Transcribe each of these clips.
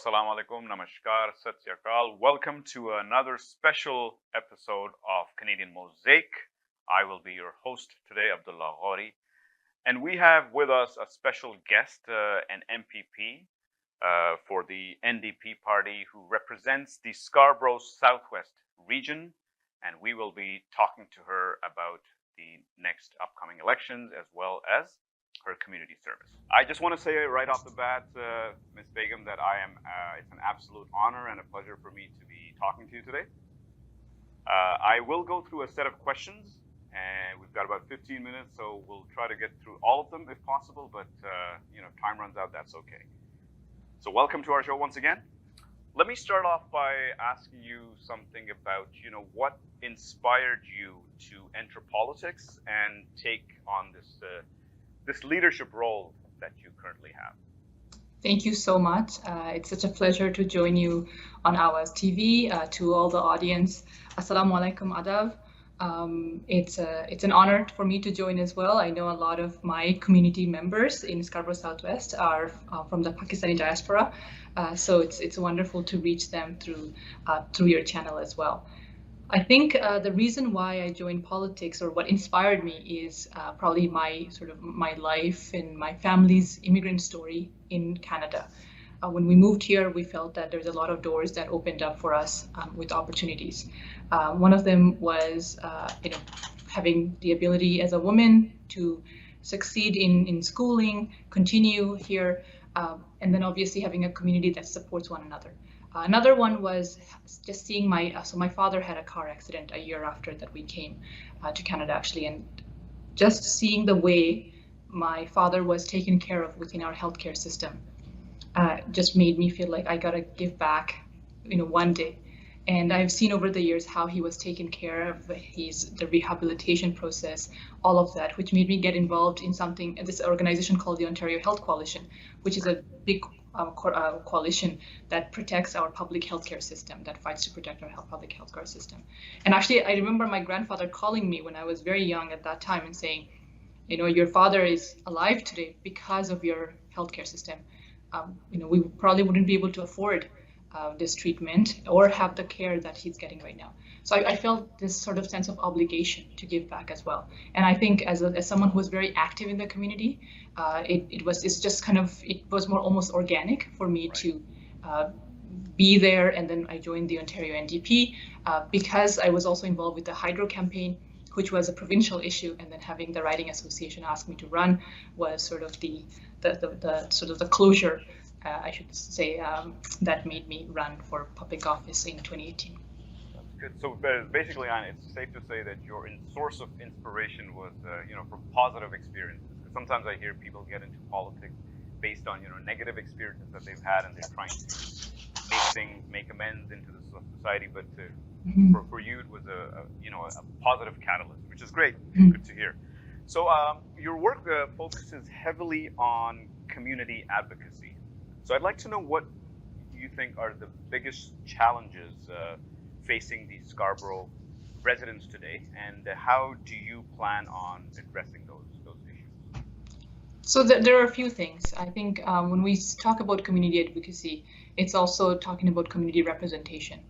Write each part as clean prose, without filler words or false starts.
assalamu alaikum, namaskar, sat sri akal. Welcome to another special episode of Canadian Mosaic. I will be your host today, Abdullah Ghori. And we have with us a special guest, an MPP for the NDP party who represents the Scarborough Southwest region. And we will be talking to her about the next upcoming elections as well as her community service. I just want to say right off the bat, Ms. Begum, that it's an absolute honor and a pleasure for me to be talking to you today. I will go through a set of questions, and we've got about 15 minutes, so we'll try to get through all of them if possible, but time runs out, that's okay. So welcome to our show once again. Let me start off by asking you something about, what inspired you to enter politics and take on this leadership role that you currently have. Thank you so much. It's such a pleasure to join you on Awaz TV. To all the audience, Assalamu alaikum adab. It's an honor for me to join as well. I know a lot of my community members in Scarborough Southwest are from the Pakistani diaspora, so it's wonderful to reach them through your channel as well. I think the reason why I joined politics, or what inspired me, is probably my life and my family's immigrant story in Canada. When we moved here, we felt that there's a lot of doors that opened up for us with opportunities. One of them was, having the ability as a woman to succeed in schooling, continue here, and then obviously having a community that supports one another. Another one was just seeing my father had a car accident a year after that we came to Canada, actually, and just seeing the way my father was taken care of within our healthcare system just made me feel like I gotta give back, one day. And I've seen over the years how he was taken care of, the rehabilitation process, all of that, which made me get involved in this organization called the Ontario Health Coalition, which is a big coalition that protects our public healthcare system, that fights to protect our public healthcare system. And actually, I remember my grandfather calling me when I was very young at that time and saying, your father is alive today because of your healthcare system. We probably wouldn't be able to afford this treatment or have the care that he's getting right now. So I felt this sort of sense of obligation to give back as well. And I think as someone who was very active in the community, it was more almost organic for me to be there. And then I joined the Ontario NDP because I was also involved with the hydro campaign, which was a provincial issue, and then having the riding association ask me to run was sort of the closure, I should say, that made me run for public office in 2018. That's good. So basically, it's safe to say that your source of inspiration was, from positive experiences. Because sometimes I hear people get into politics based on, negative experiences that they've had, and they're trying to make amends into the society. But for you, it was a positive catalyst, which is great. Good to hear. So your work focuses heavily on community advocacy. So I'd like to know what you think are the biggest challenges facing the Scarborough residents today, and how do you plan on addressing those issues? So there are a few things. I think when we talk about community advocacy, it's also talking about community representation.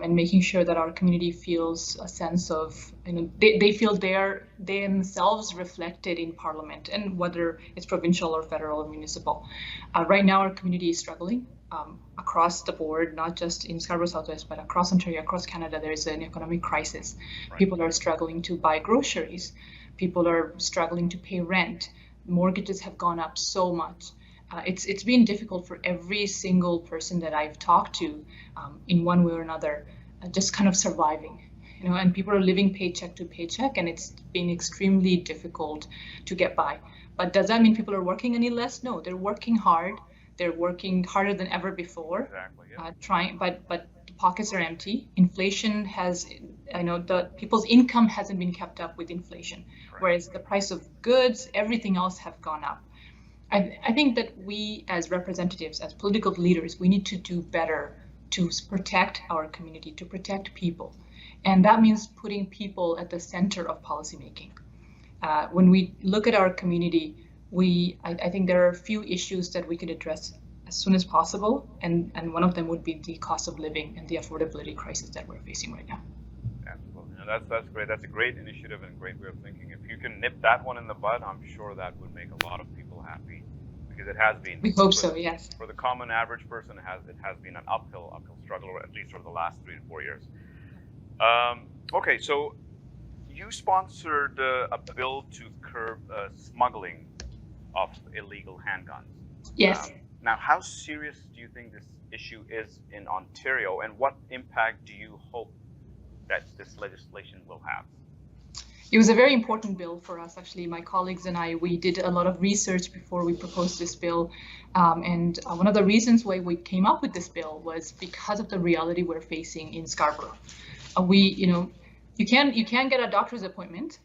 And making sure that our community feels a sense of, they feel they themselves reflected in Parliament, and whether it's provincial or federal or municipal. Right now, our community is struggling across the board, not just in Scarborough Southwest, but across Ontario, across Canada. There is an economic crisis. Right. People are struggling to buy groceries. People are struggling to pay rent. Mortgages have gone up so much. It's been difficult for every single person that I've talked to in one way or another, just kind of surviving, and people are living paycheck to paycheck, and it's been extremely difficult to get by. But does that mean people are working any less? No, they're working hard. They're working harder than ever before. Exactly, yeah. But the pockets are empty. Inflation has, the people's income hasn't been kept up with inflation, right. Whereas the price of goods, everything else have gone up. I think that we as representatives, as political leaders, we need to do better to protect our community, to protect people. And that means putting people at the center of policymaking. When we look at our community, I think there are a few issues that we could address as soon as possible, and one of them would be the cost of living and the affordability crisis that we're facing right now. Absolutely. No, that's great. That's a great initiative and a great way of thinking. If you can nip that one in the bud, I'm sure that would make a lot of people happy, because it has been We hope so, yes. for the common average person. It has been an uphill struggle, or at least for the last 3 to 4 years. Okay, so you sponsored a bill to curb smuggling of illegal handguns. Yes. Now, how serious do you think this issue is in Ontario, and what impact do you hope that this legislation will have? It was a very important bill for us, actually. My colleagues and I, we did a lot of research before we proposed this bill. And one of the reasons why we came up with this bill was because of the reality we're facing in Scarborough. You can't get a doctor's appointment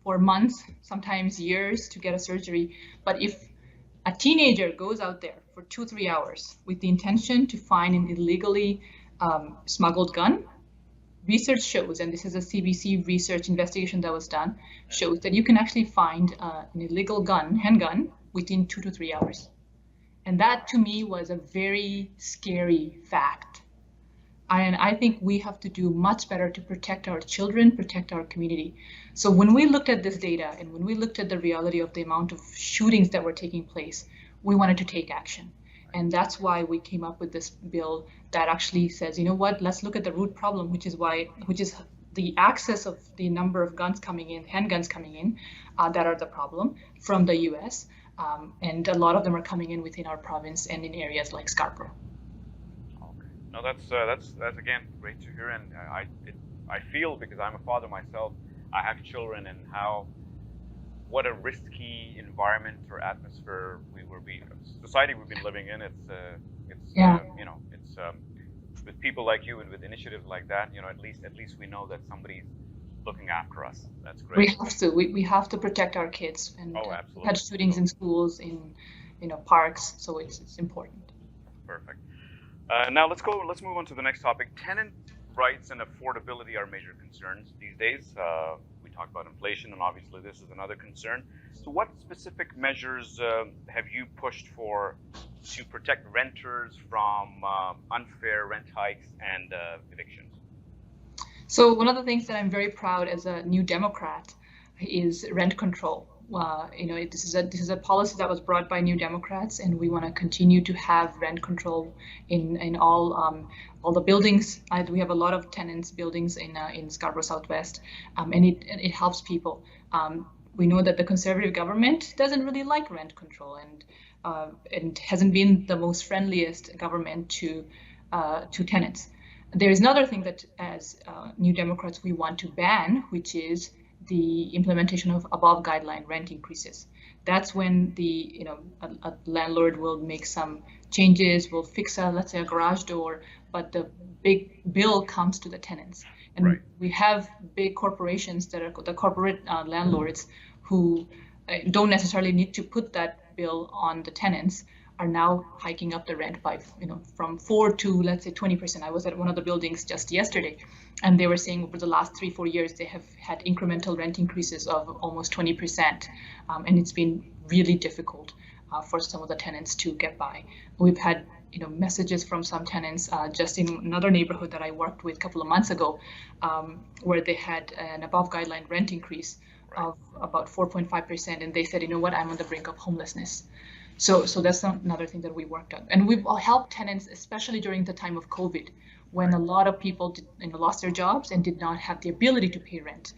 for months, sometimes years, to get a surgery. But if a teenager goes out there for 2-3 hours with the intention to find an illegally smuggled gun, research shows, and this is a CBC research investigation that was done, shows that you can actually find an illegal handgun, within 2 to 3 hours. And that, to me, was a very scary fact. And I think we have to do much better to protect our children, protect our community. So when we looked at this data and when we looked at the reality of the amount of shootings that were taking place, we wanted to take action. And that's why we came up with this bill that actually says, you know what, let's look at the root problem, which is the access of the number of guns coming in, handguns coming in, that are the problem from the US. And a lot of them are coming in within our province and in areas like Scarborough. Okay. No, that's again great to hear, and I feel, because I'm a father myself, I have children, and what a risky environment or atmosphere society we've been living in. It's with people like you and with initiatives like that, at least we know that somebody's looking after us. That's great. We have to protect our kids, and absolutely. Had shootings in schools, in parks, so it's important. Perfect. Now let's move on to the next topic. Tenant rights and affordability are major concerns these days. We talk about inflation, and obviously this is another concern. So what specific measures have you pushed for to protect renters from unfair rent hikes and evictions? So one of the things that I'm very proud as a New Democrat is rent control. This is a policy that was brought by New Democrats, and we want to continue to have rent control in all the buildings. We have a lot of tenants buildings in Scarborough Southwest, and it helps people. We know that the Conservative government doesn't really like rent control, and hasn't been the most friendliest government to tenants. There is another thing that, as New Democrats, we want to ban, which is the implementation of above guideline rent increases. That's when a landlord will make some changes, will fix let's say a garage door, but the big bill comes to the tenants. And we have big corporations that are the corporate landlords who don't necessarily need to put that bill on the tenants, are now hiking up the rent by, from 4 to, let's say, 20%. I was at one of the buildings just yesterday, and they were saying over the last 3-4 years, they have had incremental rent increases of almost 20%. And it's been really difficult for some of the tenants to get by. We've had, messages from some tenants just in another neighborhood that I worked with a couple of months ago, where they had an above guideline rent increase of about 4.5%. And they said, you know what, I'm on the brink of homelessness. So that's another thing that we worked on. And we've helped tenants, especially during the time of COVID, when a lot of people lost their jobs and did not have the ability to pay rent,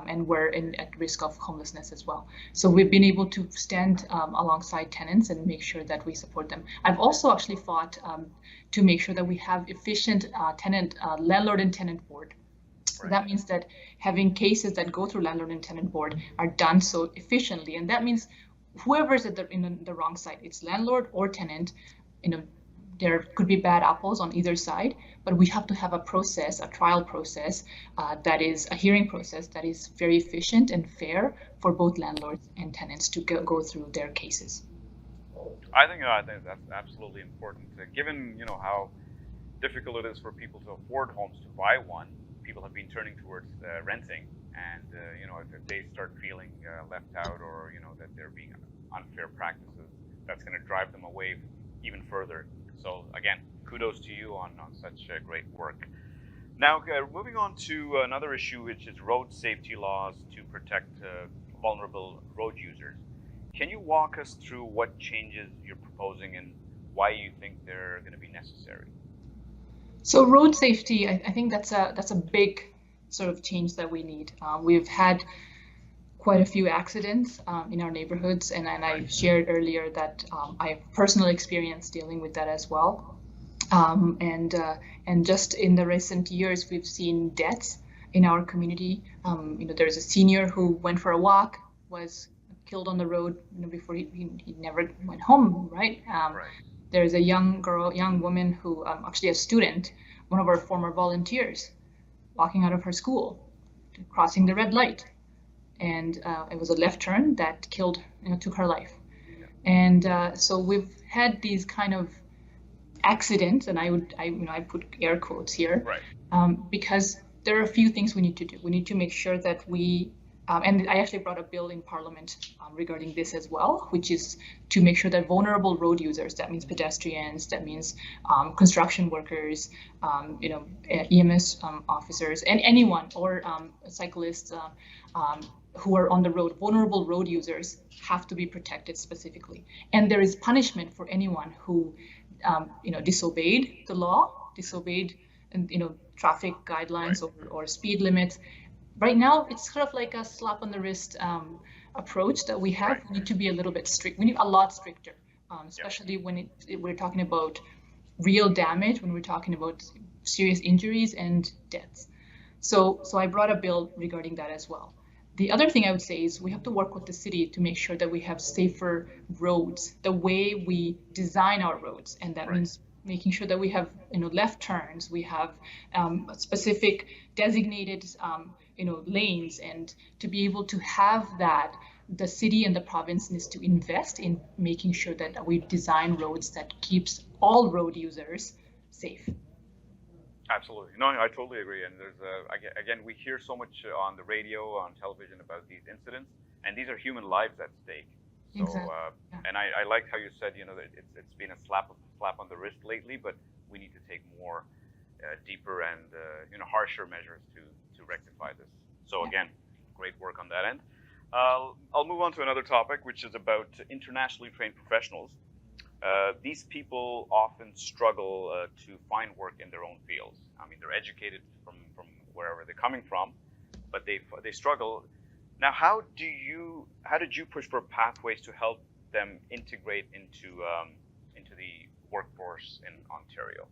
and were at risk of homelessness as well. So we've been able to stand alongside tenants and make sure that we support them. I've also actually fought to make sure that we have efficient landlord and tenant board. So that means that having cases that go through landlord and tenant board are done so efficiently. And that means whoever's in the wrong side, it's landlord or tenant, there could be bad apples on either side, but we have to have a trial process, that is a hearing process that is very efficient and fair for both landlords and tenants to go through their cases. I think that's absolutely important. Given how difficult it is for people to afford homes, to buy one, people have been turning towards renting. And if they start feeling left out, or that they're being unfair practices, that's going to drive them away even further. So again, kudos to you on such great work. Now, moving on to another issue, which is road safety laws to protect vulnerable road users. Can you walk us through what changes you're proposing and why you think they're going to be necessary? So road safety, I think that's a big sort of change that we need. We've had quite a few accidents in our neighborhoods, and I shared earlier that I have personal experience dealing with that as well. And just in the recent years, we've seen deaths in our community. There's a senior who went for a walk, was killed on the road before he never went home, right? There's a young woman who actually a student, one of our former volunteers, walking out of her school, crossing the red light. And it was a left turn that took her life. And so we've had these kind of accidents, and I put air quotes here, because there are a few things we need to do. We need to make sure that we, and I actually brought a bill in Parliament regarding this as well, which is to make sure that vulnerable road users, that means pedestrians, that means construction workers, EMS officers, and anyone, or cyclists who are on the road, vulnerable road users have to be protected specifically. And there is punishment for anyone who disobeyed the law, disobeyed traffic guidelines or speed limits. Right now, it's sort of like a slap on the wrist approach that we have. We need to be a little bit strict. We need a lot stricter, especially when we're talking about real damage, when we're talking about serious injuries and deaths. So I brought a bill regarding that as well. The other thing I would say is we have to work with the city to make sure that we have safer roads, the way we design our roads. And that means making sure that we have left turns, we have specific designated lanes, and to be able to have that, the city and the province needs to invest in making sure that we design roads that keeps all road users safe. Absolutely. No, I totally agree. And there's again, we hear so much on the radio, on television about these incidents, and these are human lives at stake. So, exactly. And I liked how you said, that it's been a slap on the wrist lately, but we need to take more deeper and harsher measures to rectify this. So again, great work on that end. I'll move on to another topic, which is about internationally trained professionals. These people often struggle to find work in their own fields. I mean, they're educated from wherever they're coming from, but they struggle. Now, how did you push for pathways to help them integrate into the workforce in Ontario?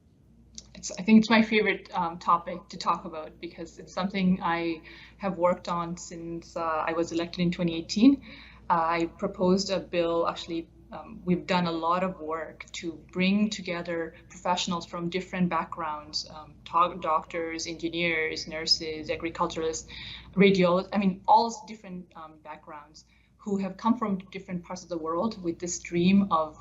I think it's my favorite topic to talk about, because it's something I have worked on since I was elected in 2018. I proposed a bill, actually. We've done a lot of work to bring together professionals from different backgrounds, doctors, engineers, nurses, agriculturalists, radiologists, all different backgrounds who have come from different parts of the world with this dream of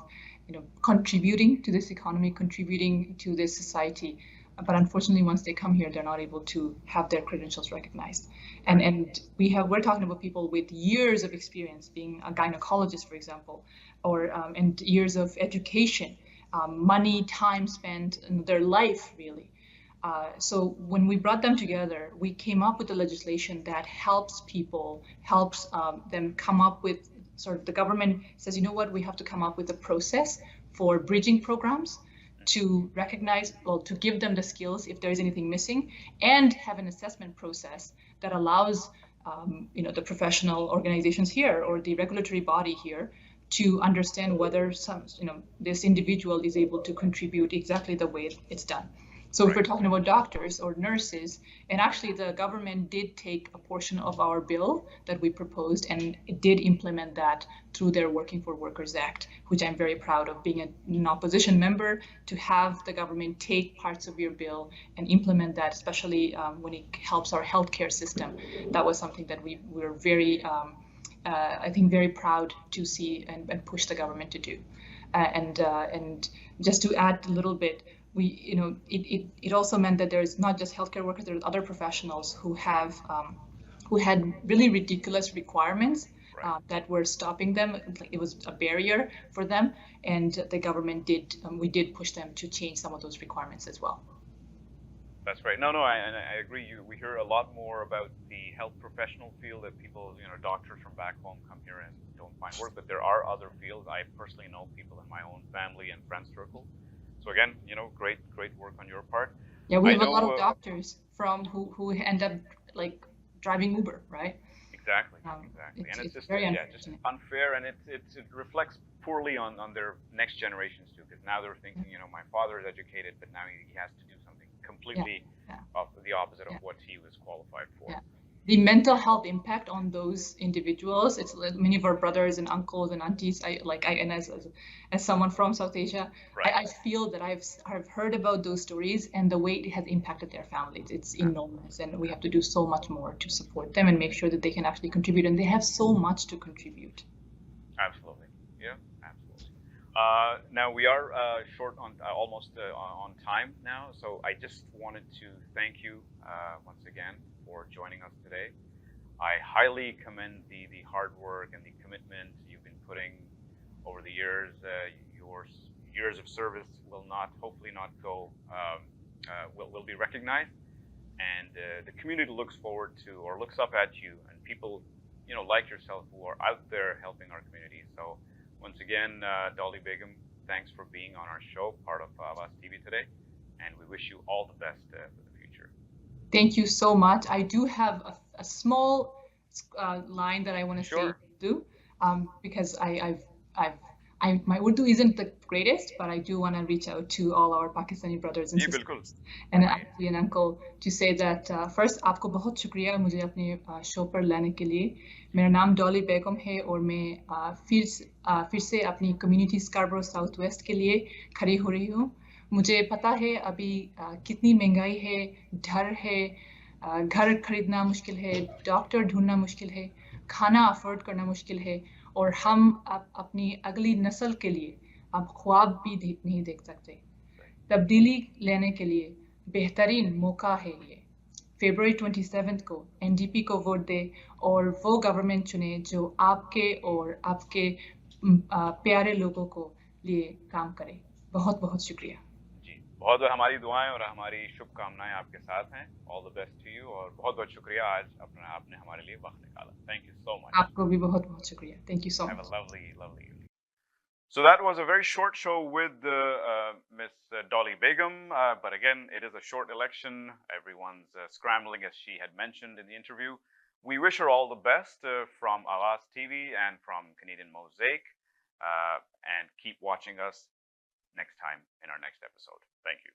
contributing to this economy, contributing to this society. But unfortunately, once they come here, they're not able to have their credentials recognized. And we're talking about people with years of experience, being a gynecologist, for example, or and years of education, money, time spent in their life, really. So when we brought them together, we came up with a legislation that helps them come up with, the government says, we have to come up with a process for bridging programs to recognize, to give them the skills if there is anything missing, and have an assessment process that allows the professional organizations here or the regulatory body here to understand whether this individual is able to contribute exactly the way it's done. So if we're talking about doctors or nurses, and actually the government did take a portion of our bill that we proposed, and it did implement that through their Working for Workers Act, which I'm very proud of, being an opposition member, to have the government take parts of your bill and implement that, especially when it helps our healthcare system. That was something that we were very, I think, very proud to see and push the government to do. And just to add a little bit, it also meant that there's not just healthcare workers, there's other professionals who had really ridiculous requirements Right. that were stopping them. It was a barrier for them, and the government we did push them to change some of those requirements as well. That's right. No, I agree. We hear a lot more about the health professional field that people, doctors from back home come here and don't find work, but there are other fields. I personally know people in my own family and friend circle. So again, great work on your part. Yeah, we I have a know lot of doctors from who end up like driving Uber, right? Exactly, and it's just very just unfair, and it reflects poorly on their next generations too, because now they're thinking, my father is educated, but now he has to do something completely of the opposite of what he was qualified for. Yeah. The mental health impact on those individuals, it's like many of our brothers and uncles and aunties, and as someone from South Asia, right. I feel that I've heard about those stories and the way it has impacted their families. It's enormous, and we have to do so much more to support them and make sure that they can actually contribute, and they have so much to contribute. Absolutely. Yeah, absolutely. Now we are short on almost on time now, so I just wanted to thank you once again for joining us today. I highly commend the hard work and the commitment you've been putting over the years. Your years of service will hopefully not go, will be recognized, and the community looks forward to or looks up at you and people, like yourself who are out there helping our community. So once again, Doly Begum, thanks for being on our show, part of Awaz TV today, and we wish you all the best for the future. Thank you so much. I do have a small line that I want to say too, because my Urdu isn't the greatest, but I do want to reach out to all our Pakistani brothers and sisters and auntie and uncle to say that first, आपको बहुत शुक्रिया मुझे अपने show पर लाने के लिए. मेरा नाम डॉली बेगम है और मैं फिर से अपनी कम्युनिटी स्कारबरो साउथ वेस्ट के लिए खड़ी हो रही हूँ. मुझे पता है अभी कितनी महंगाई है, डर है, घर खरीदना मुश्किल है, डॉक्टर ढूंढना मुश्किल है, खाना अफोर्ड करना मुश्किल है, और हम अपनी अगली नस्ल के लिए अब ख्वाब भी नहीं देख सकते. तब्दीली लेने के लिए बेहतरीन मौका है ये. February 27th को NDP को वोट दे और वो गवर्नमेंट चुने जो आपके और आपके प्यारे लोगों को लिए काम करे. बहुत बहुत शुक्रिया. बहुत हमारी दुआएं और हमारी शुभकामनाएं आपके साथ हैं. All the best to you और बहुत बहुत शुक्रिया आज आपने हमारे लिए वक्त निकाला. Thank you so much. आपको भी बहुत बहुत शुक्रिया. Thank you so much. Have a lovely evening. So that was a very short show with Miss Doly Begum, but again, it is a short election. Everyone's scrambling, as she had mentioned in the interview. We wish her all the best from Awaz TV and from Canadian Mosaic, and keep watching us next time in our next episode. Thank you.